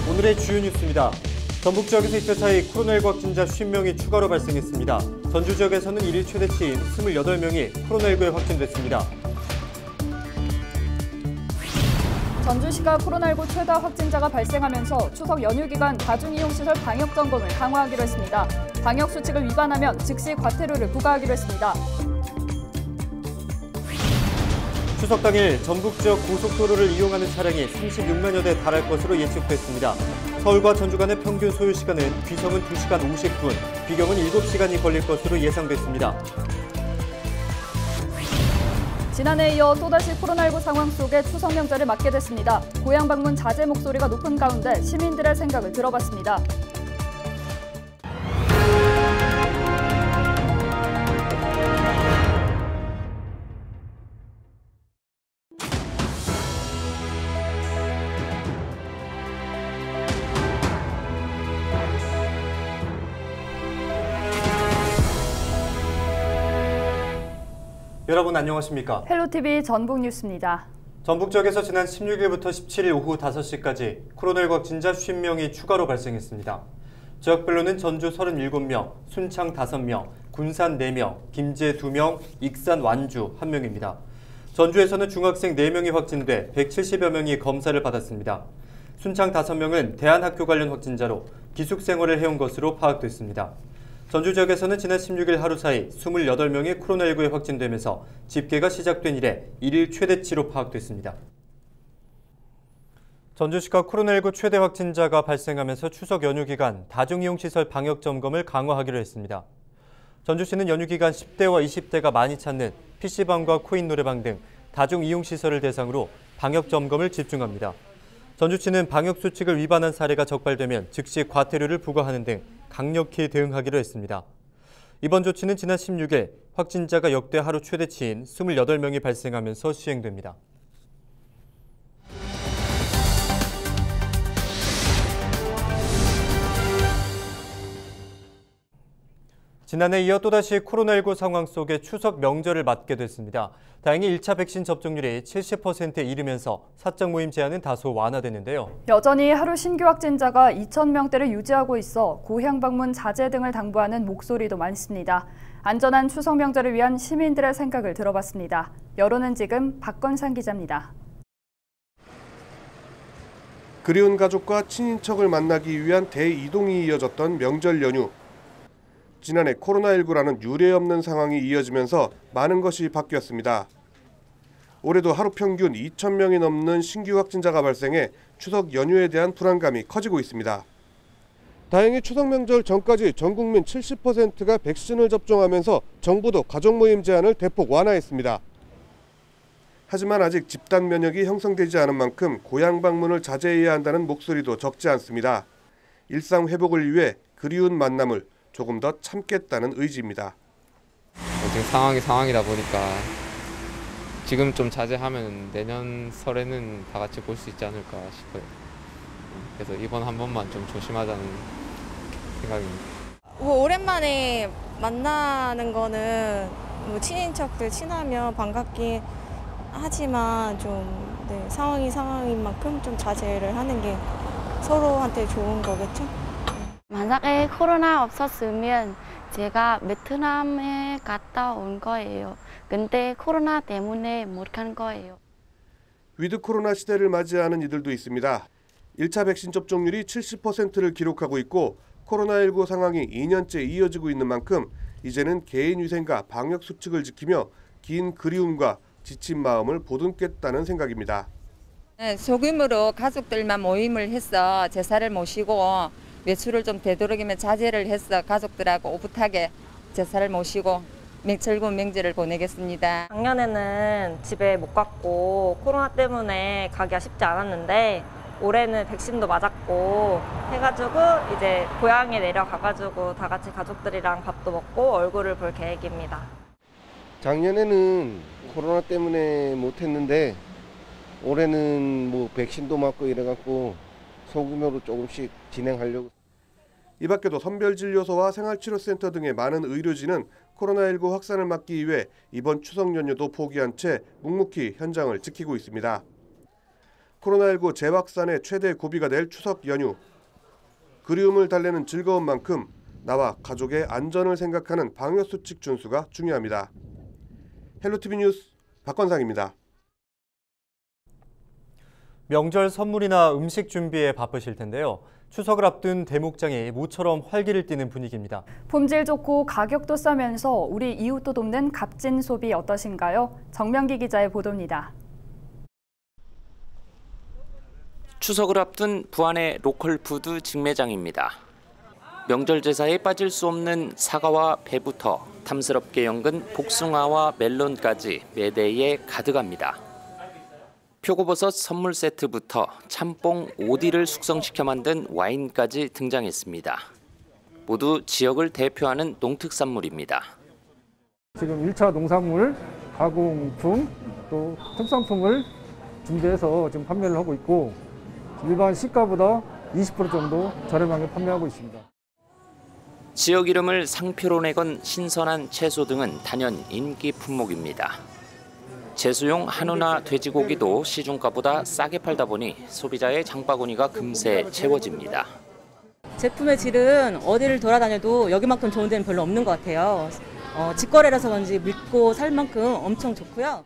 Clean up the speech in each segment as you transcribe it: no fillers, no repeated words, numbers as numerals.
오늘의 주요 뉴스입니다. 전북 지역에서 이틀 사이 코로나19 확진자 50명이 추가로 발생했습니다. 전주 지역에서는 1일 최대치인 28명이 코로나19에 확진됐습니다. 전주시가 코로나19 최다 확진자가 발생하면서 추석 연휴 기간 다중이용시설 방역 점검을 강화하기로 했습니다. 방역 수칙을 위반하면 즉시 과태료를 부과하기로 했습니다. 추석 당일 전북 지역 고속도로를 이용하는 차량이 36만여 대 달할 것으로 예측됐습니다. 서울과 전주 간의 평균 소요 시간은 귀성은 2시간 50분, 비경은 7시간이 걸릴 것으로 예상됐습니다. 지난해에 이어 또다시 코로나19 상황 속에 추석 명절을 맞게 됐습니다. 고향 방문 자제 목소리가 높은 가운데 시민들의 생각을 들어봤습니다. 여러분 안녕하십니까? 헬로TV 전북 뉴스입니다. 전북 지역에서 지난 16일부터 17일 오후 5시까지 코로나19 확진자 50명이 추가로 발생했습니다. 지역별로는 전주 37명, 순창 5명, 군산 4명, 김제 2명, 익산 완주 1명입니다. 전주에서는 중학생 4명이 확진돼 170여 명이 검사를 받았습니다. 순창 5명은 대안학교 관련 확진자로 기숙생활을 해온 것으로 파악됐습니다. 전주 지역에서는 지난 16일 하루 사이 28명이 코로나19에 확진되면서 집계가 시작된 이래 1일 최대치로 파악됐습니다. 전주시가 코로나19 최대 확진자가 발생하면서 추석 연휴 기간 다중이용시설 방역 점검을 강화하기로 했습니다. 전주시는 연휴 기간 10대와 20대가 많이 찾는 PC방과 코인 노래방 등 다중이용시설을 대상으로 방역 점검을 집중합니다. 전주시는 방역 수칙을 위반한 사례가 적발되면 즉시 과태료를 부과하는 등 강력히 대응하기로 했습니다. 이번 조치는 지난 16일 확진자가 역대 하루 최대치인 28명이 발생하면서 시행됩니다. 지난해 이어 또다시 코로나19 상황 속에 추석 명절을 맞게 됐습니다. 다행히 1차 백신 접종률이 70%에 이르면서 사적 모임 제한은 다소 완화됐는데요. 여전히 하루 신규 확진자가 2,000명대를 유지하고 있어 고향 방문 자제 등을 당부하는 목소리도 많습니다. 안전한 추석 명절을 위한 시민들의 생각을 들어봤습니다. 여론은 지금 박건상 기자입니다. 그리운 가족과 친인척을 만나기 위한 대이동이 이어졌던 명절 연휴. 지난해 코로나19라는 유례없는 상황이 이어지면서 많은 것이 바뀌었습니다. 올해도 하루 평균 2,000명이 넘는 신규 확진자가 발생해 추석 연휴에 대한 불안감이 커지고 있습니다. 다행히 추석 명절 전까지 전 국민 70%가 백신을 접종하면서 정부도 가족 모임 제한을 대폭 완화했습니다. 하지만 아직 집단 면역이 형성되지 않은 만큼 고향 방문을 자제해야 한다는 목소리도 적지 않습니다. 일상 회복을 위해 그리운 만남을 조금 더 참겠다는 의지입니다. 지금 상황이 상황이다 보니까 지금 좀 자제하면 내년 설에는 다 같이 볼 수 있지 않을까 싶어요. 그래서 이번 한 번만 좀 조심하자는 생각입니다. 오랜만에 만나는 거는 친인척들 친하면 반갑긴 하지만 좀 상황이 상황인 만큼 좀 자제를 하는 게 서로한테 좋은 거겠죠? 만약에 코로나 없었으면 제가 베트남에 갔다 온 거예요. 근데 코로나 때문에 못 간 거예요. 위드 코로나 시대를 맞이하는 이들도 있습니다. 1차 백신 접종률이 70%를 기록하고 있고 코로나19 상황이 2년째 이어지고 있는 만큼 이제는 개인 위생과 방역 수칙을 지키며 긴 그리움과 지친 마음을 보듬겠다는 생각입니다. 소규모로 가족들만 모임을 해서 제사를 모시고 외출을 좀 되도록이면 자제를 해서 가족들하고 오붓하게 제사를 모시고 즐거운 명절을 보내겠습니다. 작년에는 집에 못 갔고 코로나 때문에 가기가 쉽지 않았는데 올해는 백신도 맞았고 해가지고 이제 고향에 내려가가지고 다 같이 가족들이랑 밥도 먹고 얼굴을 볼 계획입니다. 작년에는 코로나 때문에 못했는데 올해는 뭐 백신도 맞고 이래갖고 소규모로 조금씩 진행하려고. 이 밖에도 선별진료소와 생활치료센터 등의 많은 의료진은 코로나19 확산을 막기 위해 이번 추석 연휴도 포기한 채 묵묵히 현장을 지키고 있습니다. 코로나19 재확산의 최대 고비가 될 추석 연휴. 그리움을 달래는 즐거운 만큼 나와 가족의 안전을 생각하는 방역수칙 준수가 중요합니다. 헬로티비 뉴스 박건상입니다. 명절 선물이나 음식 준비에 바쁘실 텐데요. 추석을 앞둔 대목장이 모처럼 활기를 띠는 분위기입니다. 품질 좋고 가격도 싸면서 우리 이웃도 돕는 값진 소비 어떠신가요? 정명기 기자의 보도입니다. 추석을 앞둔 부안의 로컬 푸드 직매장입니다. 명절 제사에 빠질 수 없는 사과와 배부터 탐스럽게 연근 복숭아와 멜론까지 매대에 가득합니다. 표고버섯 선물 세트부터 참뽕 오디를 숙성시켜 만든 와인까지 등장했습니다. 모두 지역을 대표하는 농특산물입니다. 지금 1차 농산물, 가공품, 또 특산품을 준비해서 지금 판매를 하고 있고 일반 시가보다 20% 정도 저렴하게 판매하고 있습니다. 지역 이름을 상표로 내건 신선한 채소 등은 단연 인기 품목입니다. 제수용 한우나 돼지고기도 시중가보다 싸게 팔다 보니 소비자의 장바구니가 금세 채워집니다. 제품의 질은 어디를 돌아다녀도 여기만큼 좋은 데는 별로 없는 것 같아요. 직거래라서 그런지 믿고 살 만큼 엄청 좋고요.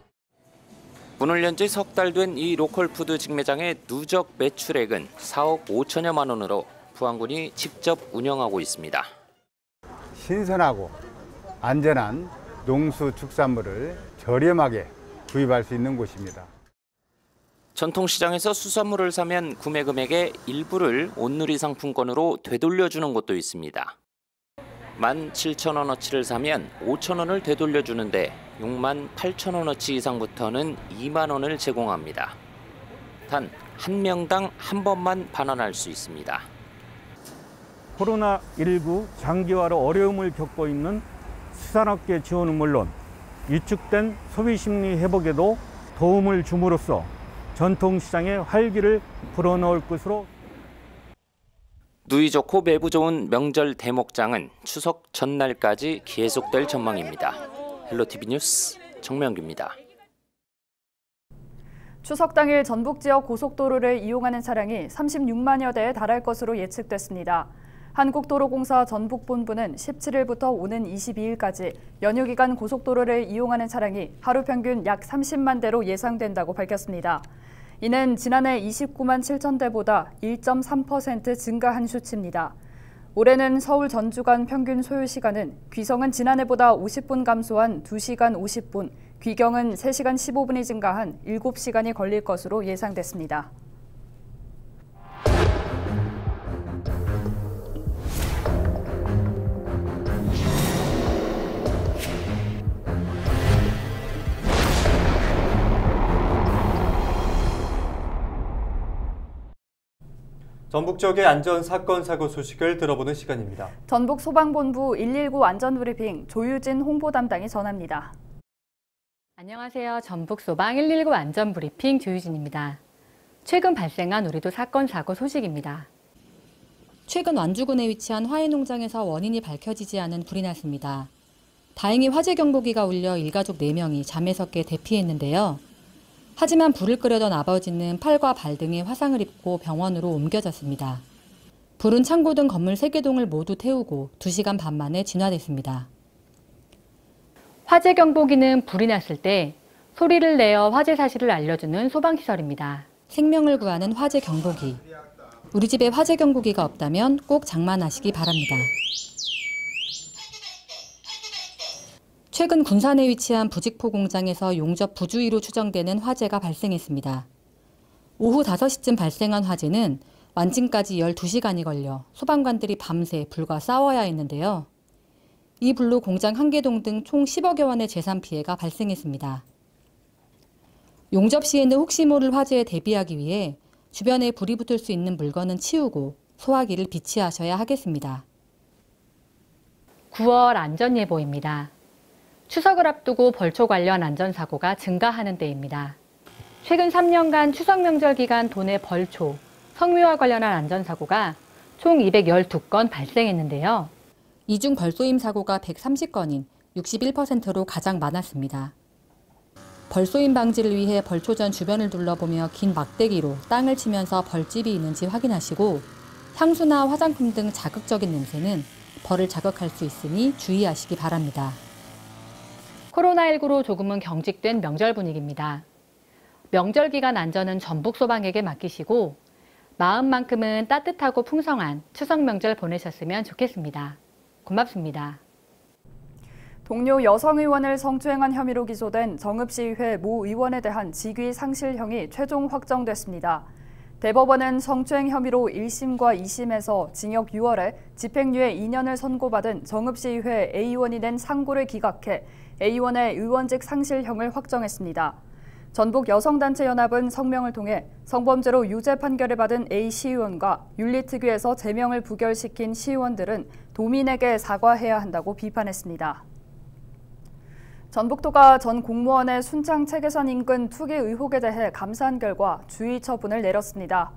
문을 연 지 석 달 된 이 로컬 푸드 직매장의 누적 매출액은 4억 5천여만 원으로 부안군이 직접 운영하고 있습니다. 신선하고 안전한 농수축산물을 저렴하게 구입할 수 있는 곳입니다. 전통시장에서 수산물을 사면 구매 금액의 일부를 온누리 상품권으로 되돌려주는 곳도 있습니다. 17,000원어치를 사면 5,000원을 되돌려주는데 68,000원어치 이상부터는 2만 원을 제공합니다. 단 한 명당 한 번만 반환할 수 있습니다. 코로나19 장기화로 어려움을 겪고 있는 수산업계 지원은 물론 위축된 소비심리 회복에도 도움을 줌으로써 전통시장의 활기를 불어넣을 것으로. 누이 좋고 매부 좋은 명절 대목장은 추석 전날까지 계속될 전망입니다. 헬로티비 뉴스 정명규입니다. 추석 당일 전북 지역 고속도로를 이용하는 차량이 36만여 대에 달할 것으로 예측됐습니다. 한국도로공사 전북본부는 17일부터 오는 22일까지 연휴 기간 고속도로를 이용하는 차량이 하루 평균 약 30만 대로 예상된다고 밝혔습니다. 이는 지난해 29만 7천 대보다 1.3% 증가한 수치입니다. 올해는 서울 전주 간 평균 소요 시간은 귀성은 지난해보다 50분 감소한 2시간 50분, 귀경은 3시간 15분이 증가한 7시간이 걸릴 것으로 예상됐습니다. 전북 지역의 안전사건 사고 소식을 들어보는 시간입니다. 전북 소방본부 119 안전브리핑 조유진 홍보담당이 전합니다. 안녕하세요. 전북 소방 119 안전브리핑 조유진입니다. 최근 발생한 우리도 사건 사고 소식입니다. 최근 완주군에 위치한 화훼 농장에서 원인이 밝혀지지 않은 불이 났습니다. 다행히 화재 경보기가 울려 일가족 4명이 잠에서 깨 대피했는데요. 하지만 불을 끄려던 아버지는 팔과 발 등에 화상을 입고 병원으로 옮겨졌습니다. 불은 창고 등 건물 3개 동을 모두 태우고 2시간 반 만에 진화됐습니다. 화재 경보기는 불이 났을 때 소리를 내어 화재 사실을 알려주는 소방시설입니다. 생명을 구하는 화재 경보기. 우리 집에 화재 경보기가 없다면 꼭 장만하시기 바랍니다. 최근 군산에 위치한 부직포 공장에서 용접 부주의로 추정되는 화재가 발생했습니다. 오후 5시쯤 발생한 화재는 완진까지 12시간이 걸려 소방관들이 밤새 불과 싸워야 했는데요. 이 불로 공장 1개동 등 총 10억여 원의 재산 피해가 발생했습니다. 용접 시에는 혹시 모를 화재에 대비하기 위해 주변에 불이 붙을 수 있는 물건은 치우고 소화기를 비치하셔야 하겠습니다. 9월 안전예보입니다. 추석을 앞두고 벌초 관련 안전사고가 증가하는 때입니다. 최근 3년간 추석 명절 기간 도내 벌초, 성묘와 관련한 안전사고가 총 212건 발생했는데요. 이 중 벌쏘임 사고가 130건인 61%로 가장 많았습니다. 벌쏘임 방지를 위해 벌초전 주변을 둘러보며 긴 막대기로 땅을 치면서 벌집이 있는지 확인하시고 향수나 화장품 등 자극적인 냄새는 벌을 자극할 수 있으니 주의하시기 바랍니다. 코로나19로 조금은 경직된 명절 분위기입니다. 명절 기간 안전은 전북 소방에게 맡기시고 마음만큼은 따뜻하고 풍성한 추석 명절 보내셨으면 좋겠습니다. 고맙습니다. 동료 여성 의원을 성추행한 혐의로 기소된 정읍시의회 모 의원에 대한 직위 상실형이 최종 확정됐습니다. 대법원은 성추행 혐의로 1심과 2심에서 징역 6월에 집행유예 2년을 선고받은 정읍시의회 A의원이 낸 상고를 기각해 A의원의 의원직 상실형을 확정했습니다. 전북여성단체연합은 성명을 통해 성범죄로 유죄 판결을 받은 A 시의원과 윤리특위에서 제명을 부결시킨 시의원들은 도민에게 사과해야 한다고 비판했습니다. 전북도가 전 공무원의 순창 체계선 인근 투기 의혹에 대해 감사한 결과 주의 처분을 내렸습니다.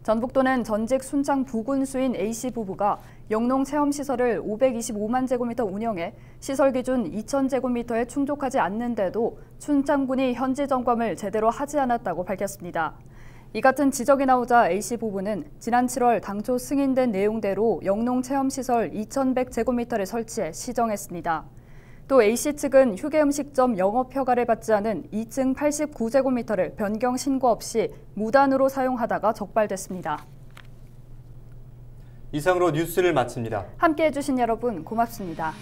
전북도는 전직 순창 부군수인 A씨 부부가 영농 체험시설을 525만 제곱미터 운영해 시설 기준 2,000제곱미터에 충족하지 않는데도 순창군이 현지 점검을 제대로 하지 않았다고 밝혔습니다. 이 같은 지적이 나오자 A씨 부부는 지난 7월 당초 승인된 내용대로 영농 체험시설 2,100제곱미터를 설치해 시정했습니다. 또 A씨 측은 휴게음식점 영업허가를 받지 않은 2층 89제곱미터를 변경 신고 없이 무단으로 사용하다가 적발됐습니다. 이상으로 뉴스를 마칩니다. 함께해 주신 여러분 고맙습니다.